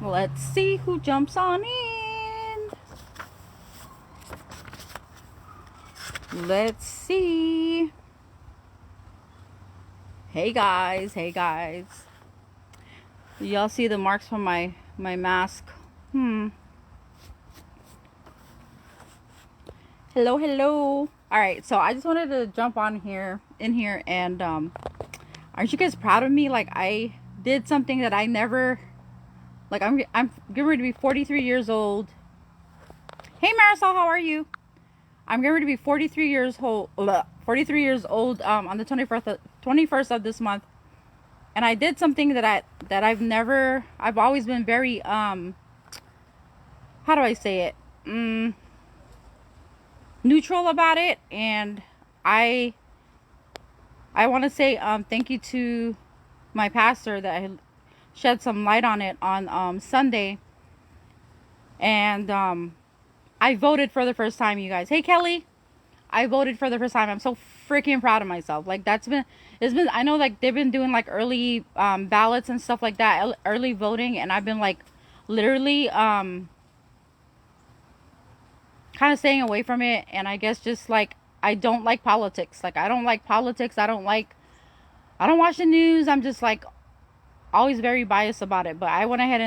Let's see who jumps on in. Let's see. Hey guys, hey guys. Y'all see the marks from my mask? Hello, hello. All right, so I just wanted to jump on here and aren't you guys proud of me? Like I did something that I never like I'm getting ready to be 43 years old. Hey Marisol, how are you? I'm getting ready to be 43 years old. 43 years old on the 21st of this month. And I did something I've always been very how do I say it? Neutral about it, and I want to say thank you to my pastor that I shed some light on it on Sunday. And I voted for the first time, you guys. Hey Kelly, I voted for the first time. I'm so freaking proud of myself. Like it's been I know like they've been doing like early ballots and stuff like that, early voting, and I've been like literally kind of staying away from it. And I guess just like I don't like politics. Like I don't like politics. I don't watch the news. I'm just like always very biased about it. But I went ahead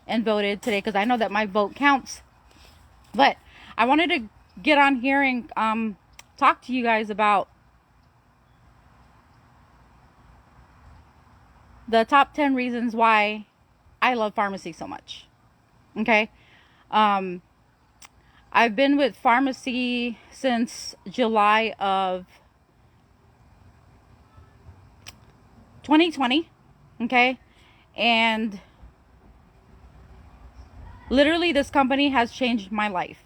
and voted today because I know that my vote counts. But I wanted to get on here and talk to you guys about the top 10 reasons why I love Farmacy so much. Okay. I've been with Farmacy since July of 2020. Okay. And literally, this company has changed my life.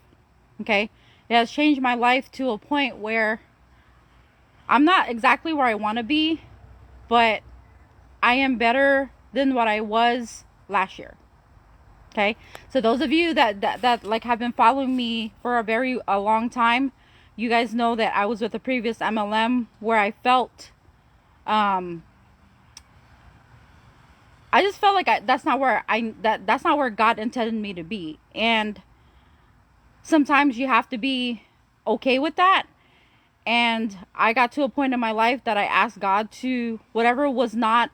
Okay. It has changed my life to a point where I'm not exactly where I want to be, but I am better than what I was last year. Okay. So those of you that like have been following me for a long time, you guys know that I was with a previous MLM where I felt, I just felt like that's not where God intended me to be. And sometimes you have to be okay with that. And I got to a point in my life that I asked God to, whatever was not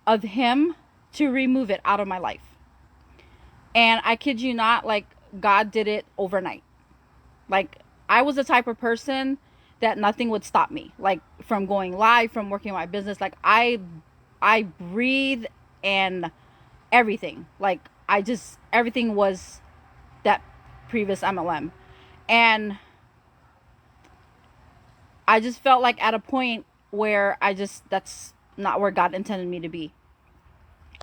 of Him, to remove it out of my life. And I kid you not, like God did it overnight. Like I was the type of person that nothing would stop me, like from going live, from working my business. Like I breathe and everything. Like everything was that previous MLM. And I just felt like at a point where that's not where God intended me to be.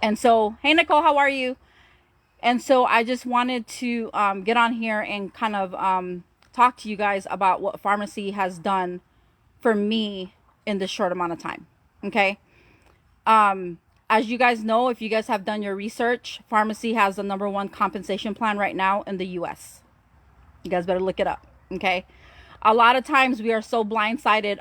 And so, hey Nicole, how are you? And so I just wanted to get on here and kind of talk to you guys about what Farmacy has done for me in this short amount of time. Okay. As you guys know, if you guys have done your research, Farmacy has the #1 compensation plan right now in the US. You guys better look it up. Okay. A lot of times we're blindsided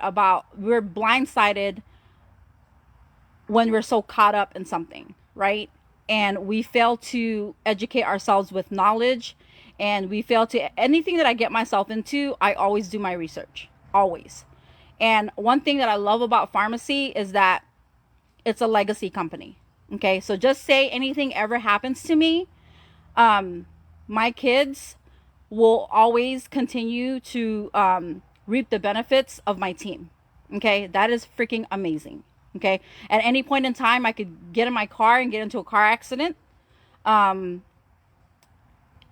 when we're so caught up in something, right? And we fail to educate ourselves with knowledge, and we fail to anything that I get myself into, I always do my research. Always. And one thing that I love about Farmacy is that it's a legacy company. Okay, so just say anything ever happens to me, my kids will always continue to reap the benefits of my team. Okay, that is freaking amazing. Okay, at any point in time, I could get in my car and get into a car accident. At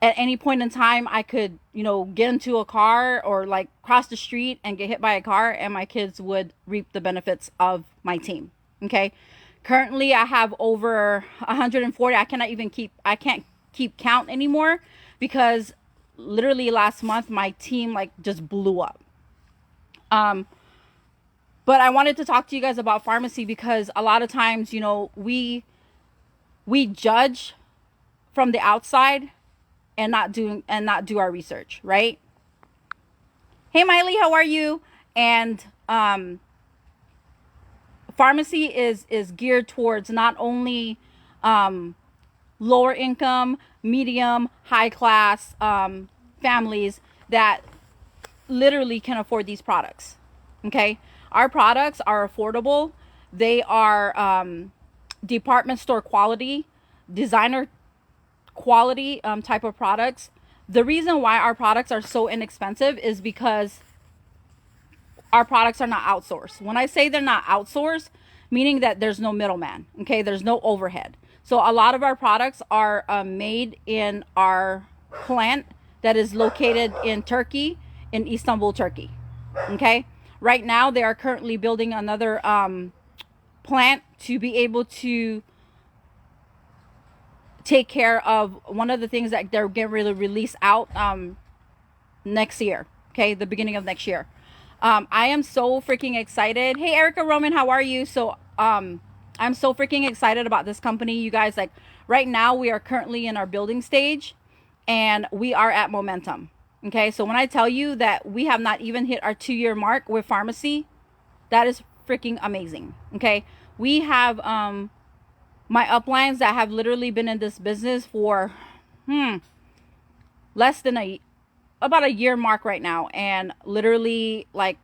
any point in time, I could, get into a car or like cross the street and get hit by a car, and my kids would reap the benefits of my team. Okay, currently I have over 140. I can't keep count anymore because literally last month my team like just blew up. But I wanted to talk to you guys about Farmacy because a lot of times, we judge from the outside and not do our research, right? Hey Miley, how are you? And Farmacy is geared towards not only lower income, medium, high class families that literally can afford these products. Okay, our products are affordable. They are department store quality, designer quality type of products. The reason why our products are so inexpensive is because our products are not outsourced. When I say they're not outsourced, meaning that there's no middleman. Okay, there's no overhead. So a lot of our products are made in our plant that is located in Turkey, in Istanbul, Turkey. Okay, right now they are currently building another plant to be able to take care of one of the things that they're getting ready to release out next year. Okay, the beginning of next year. I am so freaking excited. Hey, Erica Roman, how are you? So, I'm so freaking excited about this company, you guys. Like, right now, we are currently in our building stage, and we are at momentum. Okay, so when I tell you that we have not even hit our 2-year mark with pharmacy, that is freaking amazing. Okay, we have my uplines that have literally been in this business for less than about a year mark right now, and literally like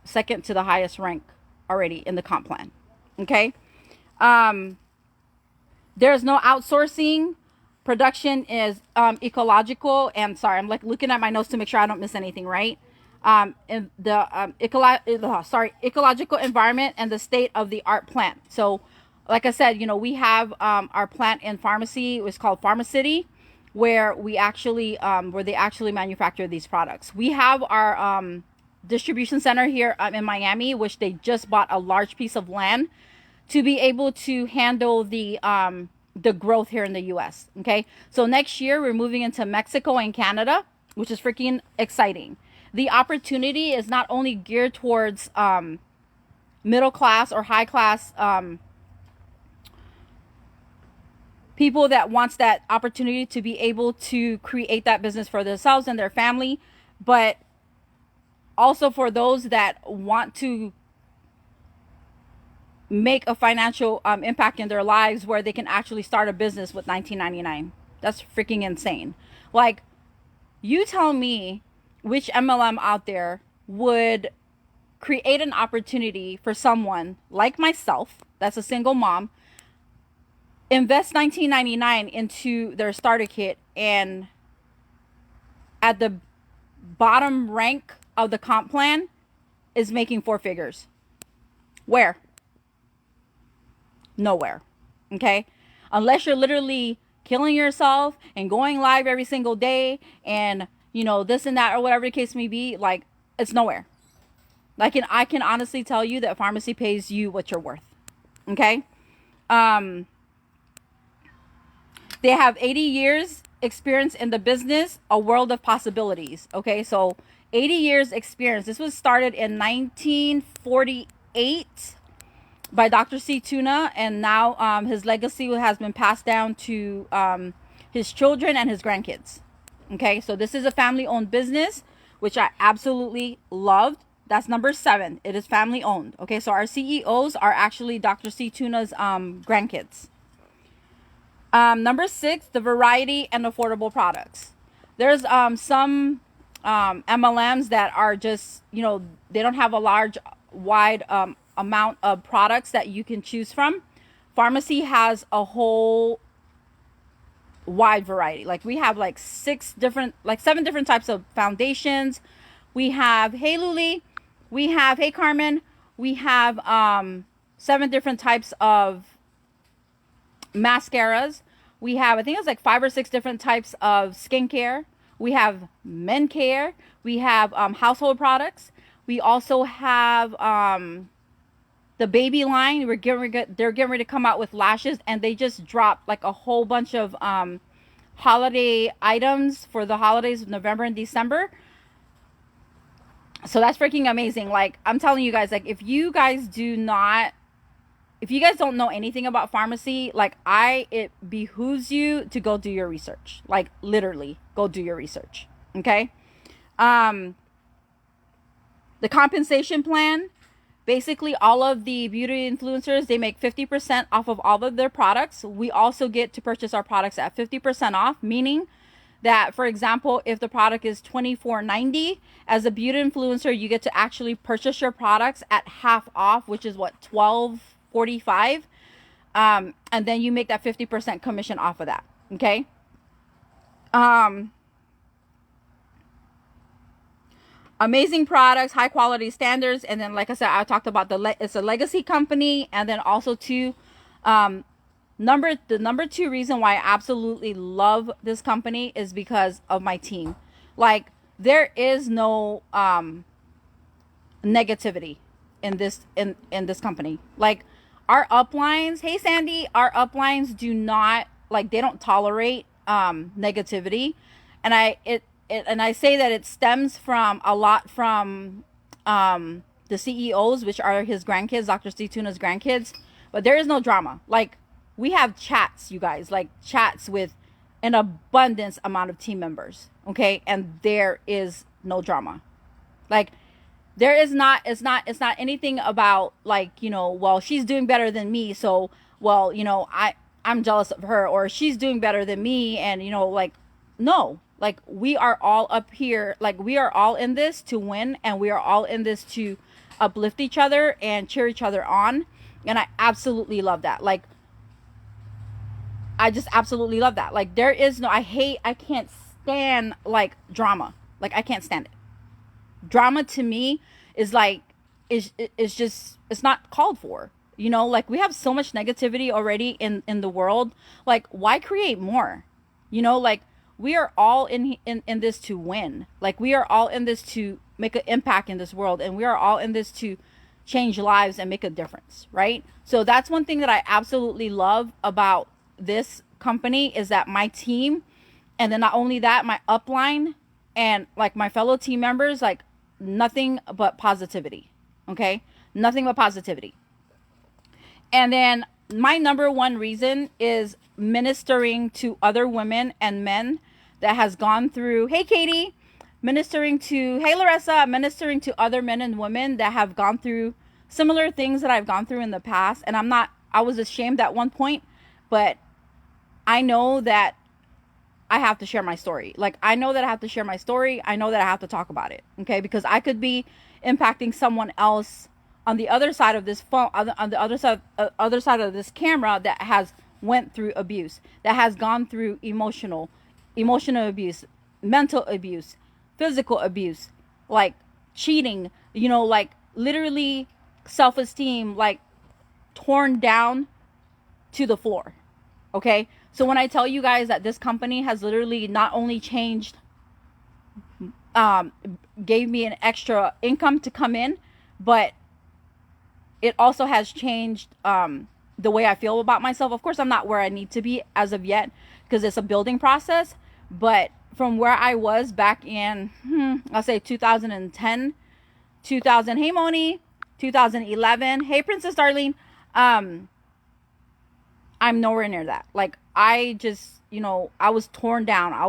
second to the highest rank already in the comp plan. Okay, there's no outsourcing. Production is ecological, and sorry, I'm like looking at my notes to make sure I don't miss anything, right? In the ecological environment and the state of the art plant. So like I said, we have our plant in pharmacy. It's called Pharmacity, where where they actually manufacture these products. We have our distribution center here in Miami, which they just bought a large piece of land to be able to handle the growth here in the US. Okay, so next year we're moving into Mexico and Canada, which is freaking exciting. The opportunity is not only geared towards middle class or high class people that wants that opportunity to be able to create that business for themselves and their family, but also for those that want to make a financial impact in their lives where they can actually start a business with $19.99. That's freaking insane. Like, you tell me which MLM out there would create an opportunity for someone like myself, that's a single mom, invest $19.99 into their starter kit, and at the bottom rank of the comp plan is making 4 figures. Where? Nowhere. Okay, unless you're literally killing yourself and going live every single day and this and that or whatever the case may be, like, it's nowhere. I can honestly tell you that pharmacy pays you what you're worth. Okay, they have 80 years experience in the business, a world of possibilities. Okay, so 80 years experience. This was started in 1948 by Dr. C. Tuna, and now his legacy has been passed down to his children and his grandkids. Okay, so this is a family-owned business, which I absolutely loved. That's number 7. It is family-owned. Okay, so our CEOs are actually Dr. C. Tuna's grandkids. Number 6, the variety and affordable products. There's some MLMs that are just, they don't have a wide amount of products that you can choose from. Pharmacy has a whole wide variety. Like, we have 7 different types of foundations. We have, hey Luli, we have, hey Carmen, we have 7 different types of mascaras. We have, I think it's 5 or 6 different types of skincare. We have men care. We have household products. We also have the baby line. They're getting ready to come out with lashes, and they just dropped a whole bunch of holiday items for the holidays of November and December. So that's freaking amazing. I'm telling you guys, if you guys don't know anything about pharmacy, it behooves you to go do your research. Literally, go do your research. Okay. The compensation plan, Basically, all of the beauty influencers, they make 50% off of all of their products. We also get to purchase our products at 50% off, meaning that, for example, if the product is $24.90, as a beauty influencer, you get to actually purchase your products at half off, which is what, $12.45. And then you make that 50% commission off of that. Okay. Amazing products, high quality standards, and then, like I said, I talked about it's a legacy company, and then also too, the number two reason why I absolutely love this company is because of my team. Like, there is no negativity in this company. Like, our uplines, hey Sandy, our uplines do not, like, they don't tolerate negativity, and I say that it stems from a lot from the CEOs, which are his grandkids, Dr. Steve Tuna's grandkids. But there is no drama. Like, we have chats, you guys, like chats with an abundance amount of team members. Okay. And there is no drama. Like, there is not, it's not anything about, like, well, she's doing better than me. So, well, I'm jealous of her, or she's doing better than me. And, like, no, like, we are all up here. Like, we are all in this to win, and we are all in this to uplift each other and cheer each other on. And I absolutely love that. Like, I just absolutely love that. Like, there is no, I can't stand, like, drama. Like, I can't stand it. Drama to me is like, is just, it's not called for. Like, we have so much negativity already in the world. Like, why create more? Like, we are all in this to win. Like, we are all in this to make an impact in this world, and we are all in this to change lives and make a difference, right? So that's one thing that I absolutely love about this company, is that my team, and then not only that, my upline and, like, my fellow team members, like, nothing but positivity. Okay? Nothing but positivity. And then my number one reason is ministering to other women and men that has gone through, hey Katie, hey Larissa, ministering to other men and women that have gone through similar things that I've gone through in the past. And I was ashamed at one point, but I know that I have to share my story. Like, I know that I have to share my story. I know that I have to talk about it. Okay. Because I could be impacting someone else on the other side of this phone, on the other side of this camera, that has went through abuse, that has gone through emotional abuse, mental abuse, physical abuse, like cheating, like, literally self-esteem, like, torn down to the floor. Okay. So when I tell you guys that this company has literally not only changed, gave me an extra income to come in, but it also has changed the way I feel about myself. Of course, I'm not where I need to be as of yet, because it's a building process. But from where I was back in, I'll say 2010, hey Moni, 2011, hey Princess Darlene, I'm nowhere near that. Like, I just, I was torn down. I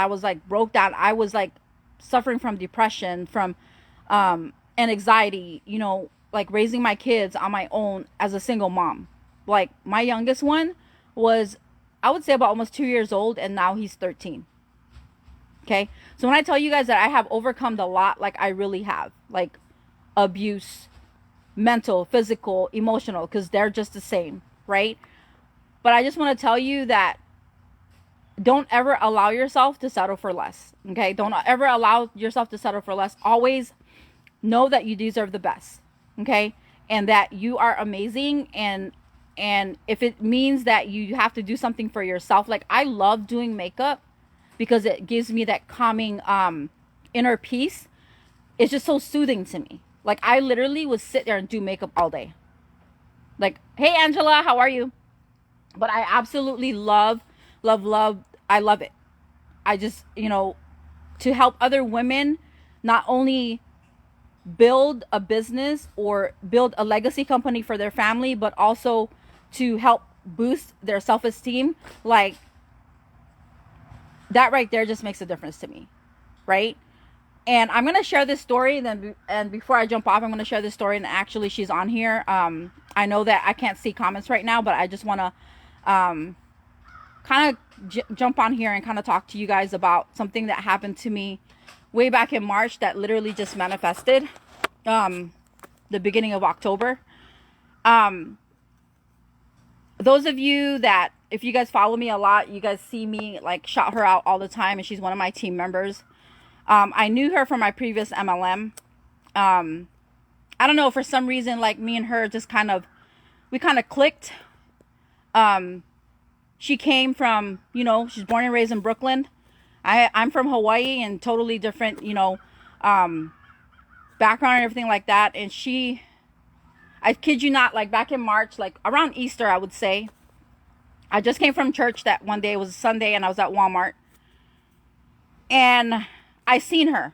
was like broke down. I was like suffering from depression, from and anxiety, like raising my kids on my own as a single mom. Like, my youngest one was, I would say, about almost 2 years old, and now he's 13. Okay. So when I tell you guys that I have overcome a lot, like, I really have, like, abuse, mental, physical, emotional, because they're just the same, right? But I just want to tell you that don't ever allow yourself to settle for less. Okay. Don't ever allow yourself to settle for less. Always know that you deserve the best. Okay. And that you are amazing. And if it means that you have to do something for yourself, like, I love doing makeup because it gives me that calming inner peace. It's just so soothing to me. Like, I literally would sit there and do makeup all day. Like, hey Angela, how are you? But I absolutely love I love it. I just, to help other women not only build a business or build a legacy company for their family, but also to help boost their self-esteem, like, that right there just makes a difference to me, right? And I'm gonna share this story. And before I jump off, I'm gonna share this story. And actually, she's on here. I know that I can't see comments right now, but I just wanna kind of jump on here and kind of talk to you guys about something that happened to me way back in March that literally just manifested the beginning of October. Those of you that, if you guys follow me a lot, you guys see me like shout her out all the time, and she's one of my team members. I knew her from my previous MLM. I don't know, for some reason, like me and her just we kind of clicked. She came from, she's born and raised in Brooklyn. I'm from Hawaii, and totally different, background and everything like that. And I kid you not, like back in March, like around Easter, I would say, I just came from church that one day. It was a Sunday, and I was at Walmart, and I seen her,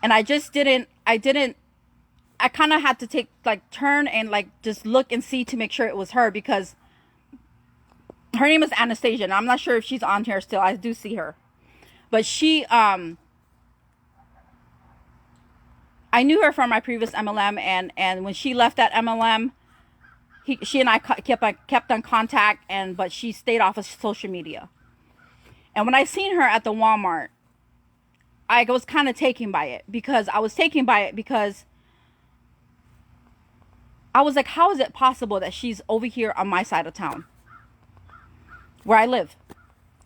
and I kind of had to turn and like just look and see to make sure it was her, because her name is Anastasia, and I'm not sure if she's on here still. I do see her, but I knew her from my previous MLM, and when she left that MLM, she and I kept on contact, but she stayed off of social media. And when I seen her at the Walmart, I was kind of taken by it, because I was like, how is it possible that she's over here on my side of town where I live?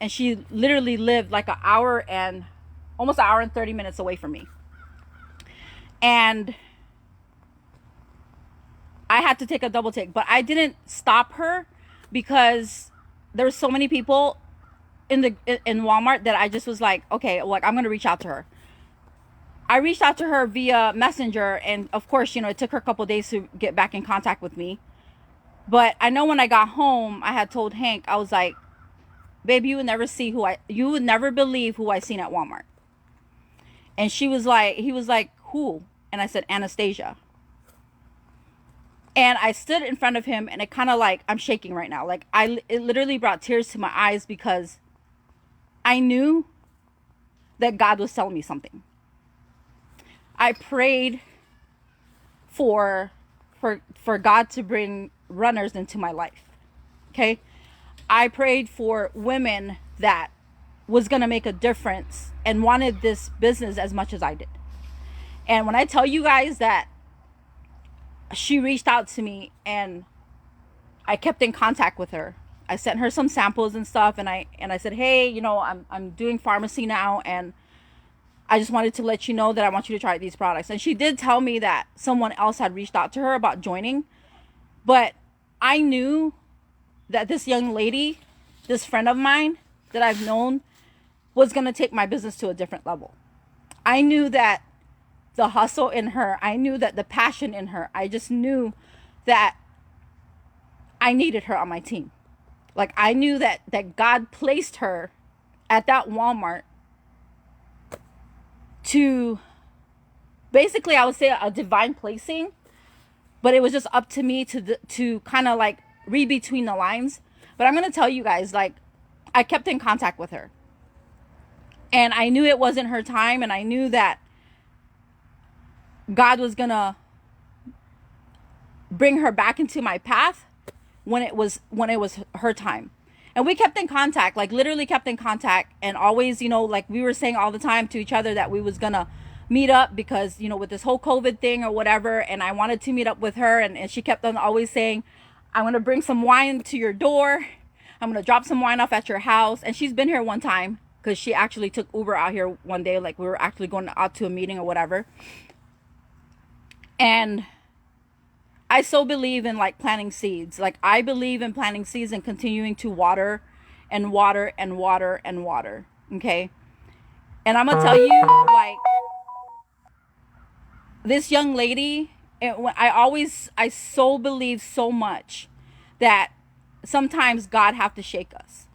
And she literally lived like almost an hour and 30 minutes away from me. And I had to take a double take, but I didn't stop her, because there were so many people in Walmart that I just was like, okay, like I'm going to reach out to her. I reached out to her via Messenger, and of course, it took her a couple days to get back in contact with me. But I know when I got home, I had told Hank, I was like, babe, you would never believe who I seen at Walmart. And he was like, who? And I said, Anastasia. And I stood in front of him, and it kind of like, I'm shaking right now. Like it literally brought tears to my eyes, because I knew that God was telling me something. I prayed for God to bring runners into my life. Okay. I prayed for women that was going to make a difference and wanted this business as much as I did. And when I tell you guys that she reached out to me, and I kept in contact with her, I sent her some samples and stuff, and I said, hey, I'm doing pharmacy now, and I just wanted to let you know that I want you to try these products. And she did tell me that someone else had reached out to her about joining, but I knew that this young lady, this friend of mine that I've known, was going to take my business to a different level. I knew that the hustle in her, I knew that the passion in her, I just knew that I needed her on my team. Like I knew that God placed her at that Walmart to, basically, I would say a divine placing, but it was just up to me to kind of like read between the lines. But I'm going to tell you guys, like, I kept in contact with her, and I knew it wasn't her time, and I knew that God was going to bring her back into my path when it was her time. And we kept in contact, like literally kept in contact, and always, like we were saying all the time to each other that we was gonna meet up, because, with this whole COVID thing or whatever, and I wanted to meet up with her, and she kept on always saying, I'm gonna bring some wine to your door, I'm gonna drop some wine off at your house. And she's been here one time, because she actually took Uber out here one day, like we were actually going out to a meeting or whatever. And I so believe in like planting seeds. Like I believe in planting seeds and continuing to water and water and water and water. Okay. And I'm gonna tell you, like, this young lady, I so believe so much that sometimes God have to shake us.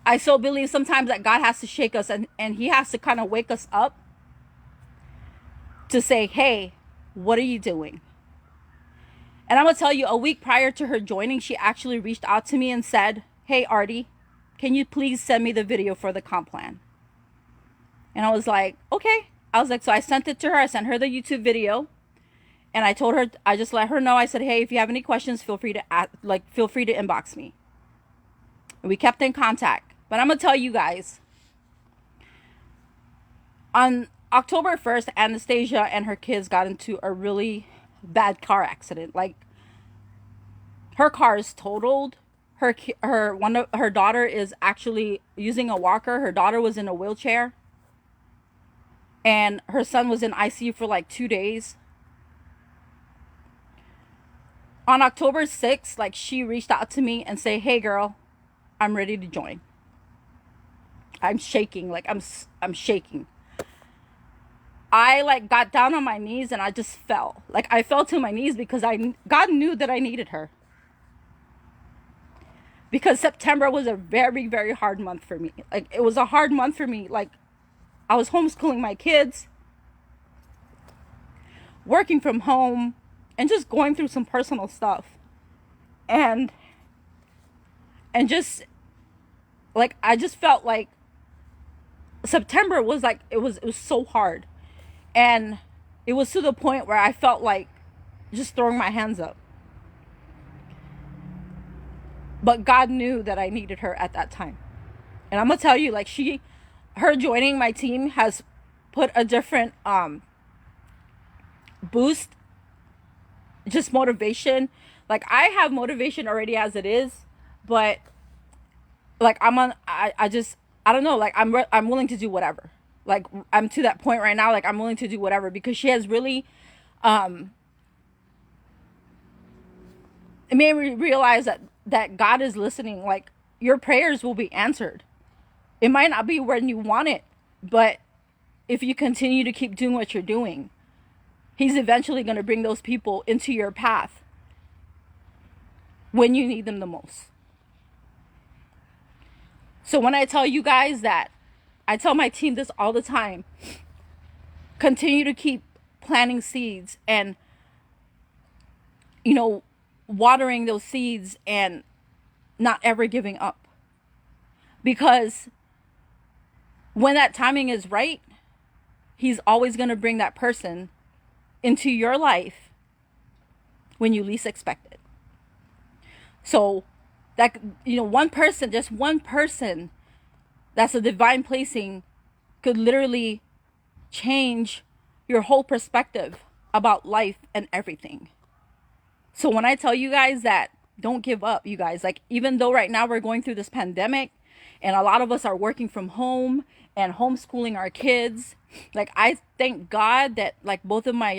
I so believe sometimes that God has to shake us, and he has to kind of wake us up to say, hey, what are you doing? And I'm going to tell you, a week prior to her joining, she actually reached out to me and said, hey, Artie, can you please send me the video for the comp plan? And I was like, okay. I was like, so I sent it to her. I sent her the YouTube video, and I told her, I just let her know. I said, hey, if you have any questions, feel free to feel free to inbox me. And we kept in contact. But I'm gonna tell you guys, on October 1st, Anastasia and her kids got into a really bad car accident. Like, her car is totaled. Her daughter is actually using a walker. Her daughter was in a wheelchair, and her son was in ICU for like 2 days. On October 6th, like, she reached out to me and say, hey girl, I'm ready to join. I'm shaking. Like, I'm shaking. I like got down on my knees and I just fell. Like, I fell to my knees because God knew that I needed her. Because September was a very, very hard month for me. Like, it was a hard month for me. Like, I was homeschooling my kids, working from home, and just going through some personal stuff. And just like, I just felt like September was like, it was so hard. And it was to the point where I felt like just throwing my hands up. But God knew that I needed her at that time. And I'm gonna tell you, like, her joining my team has put a different boost, just motivation. Like, I have motivation already as it is, but like, I don't know, like, I'm willing to do whatever. Like, I'm to that point right now, like, I'm willing to do whatever, because she has really it made me realize that God is listening. Like, your prayers will be answered. It might not be when you want it, but if you continue to keep doing what you're doing, He's eventually going to bring those people into your path when you need them the most. So when I tell you guys that, I tell my team this all the time: continue to keep planting seeds and, watering those seeds and not ever giving up. Because when that timing is right, He's always going to bring that person into your life when you least expect it. So that, one person, just one person that's a divine placing, could literally change your whole perspective about life and everything. So when I tell you guys that, don't give up, you guys. Like, even though right now we're going through this pandemic and a lot of us are working from home and homeschooling our kids, like, I thank God that, like, both of my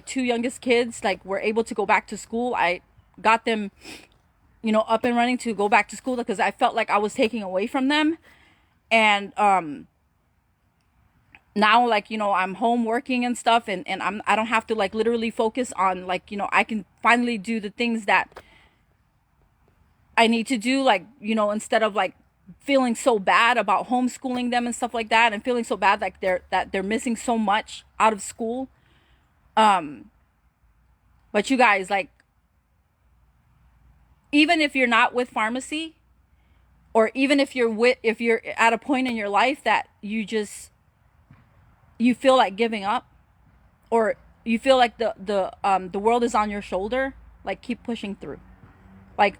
two youngest kids, like, were able to go back to school. I got them, up and running to go back to school, because I felt like I was taking away from them. And now, like, I'm home working and stuff, and I don't have to, like, literally focus on, like, I can finally do the things that I need to do, like, instead of, like, feeling so bad about homeschooling them and stuff like that, and feeling so bad like they're missing so much out of school. But you guys, like, even if you're not with pharmacy, or even if you're at a point in your life that you feel like giving up, or you feel like the world is on your shoulder, like, keep pushing through. Like,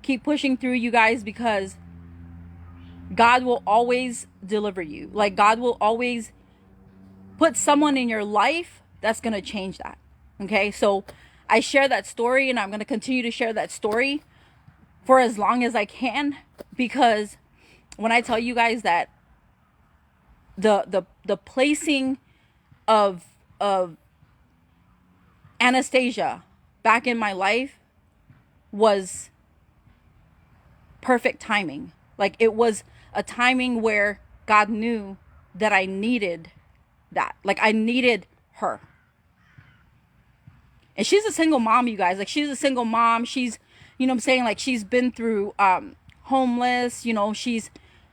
keep pushing through, you guys, because God will always deliver you. Like, God will always put someone in your life that's going to change that. Okay? So I share that story, and I'm going to continue to share that story for as long as I can, because when I tell you guys that the placing of Anastasia back in my life was perfect timing. Like, it was a timing where God knew that I needed that. Like, I needed her. And she's a single mom, you guys. Like, she's a single mom. She's, what I'm saying? Like, she's been through homeless, she's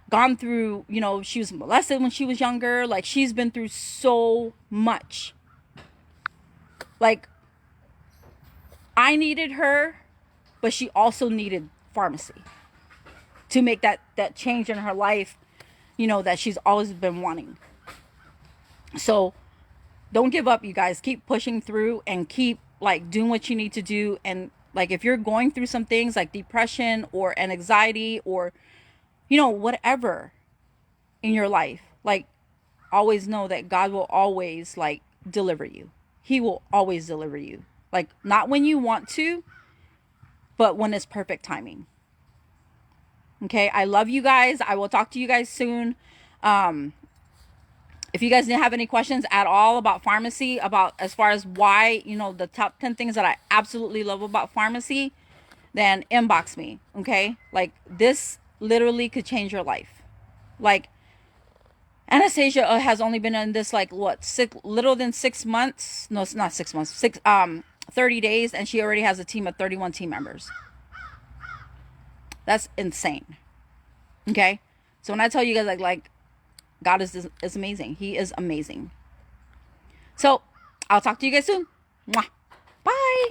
gone through, she was molested when she was younger. Like, she's been through so much. Like, I needed her, but she also needed pharmacy to make that change in her life, that she's always been wanting. So don't give up, you guys. Keep pushing through and keep like doing what you need to do. And like if you're going through some things like depression or an anxiety or whatever in your life, like always know that God will always like deliver you. He will always deliver you. Like not when you want to, but when it's perfect timing. Okay, I love you guys. I will talk to you guys soon. If you guys didn't have any questions at all about pharmacy, about as far as why, the top 10 things that I absolutely love about pharmacy, then inbox me. Okay, like this literally could change your life. Like Anastasia has only been in this like what, little than 6 months. No, it's not 6 months. 30 days, and she already has a team of 31 team members. That's insane. Okay, so when I tell you guys like God is amazing. He is amazing. So I'll talk to you guys soon. Mwah. Bye.